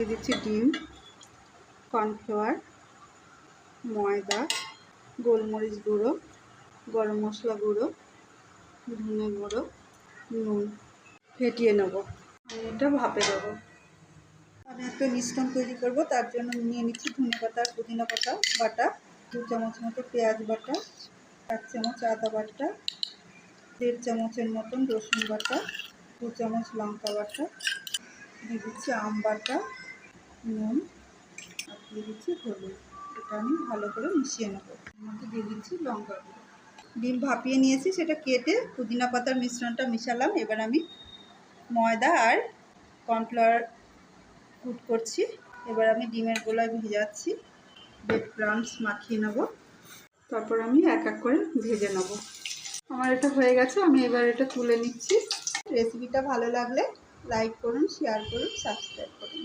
দিয়ে দিচ্ছি ডিম, কর্নফ্লাওয়ার, ময়দা, গোলমরিচ গুঁড়ো, গরম মশলা গুঁড়ো, ধনে গুঁড়ো, নুন ফেটিয়ে নেব। আমি এটা ভাপে দেবো। আমি একটা মিশ্রণ তৈরি করব, তার জন্য নিয়ে নিচ্ছি ধনে পাতা, পুদিনা পাতা বাটা, 2 চামচ মতো পেঁয়াজ বাটা, 1 চামচ আদা বাটা, 1.5 চামচের মতন রসুন বাটা, 2 চামচ লঙ্কা বাটা, দিয়ে দিচ্ছি আম বাটা, নুন আর দিয়ে দিচ্ছি হলুদ। এটা আমি ভালো করে মিশিয়ে নেব। এর মধ্যে দিয়ে দিচ্ছি লঙ্কা গুঁড়ো। ডিম ভাপিয়ে নিয়েছি, সেটা কেটে পুদিনা পাতার মিশ্রণটা মিশালাম। এবার আমি ময়দা আর কর্নফ্লাওয়ার কুট করছি। এবার আমি ডিমের গোলায় ভেজাচ্ছি, ব্রেড ক্রাম্বস মাখিয়ে নেব, তারপর আমি এক এক করে ভেজে নেব। আমার এটা হয়ে গেছে, আমি এবার এটা তুলে নিচ্ছি। রেসিপিটা ভালো লাগলে লাইক করুন, শেয়ার করুন, সাবস্ক্রাইব করুন।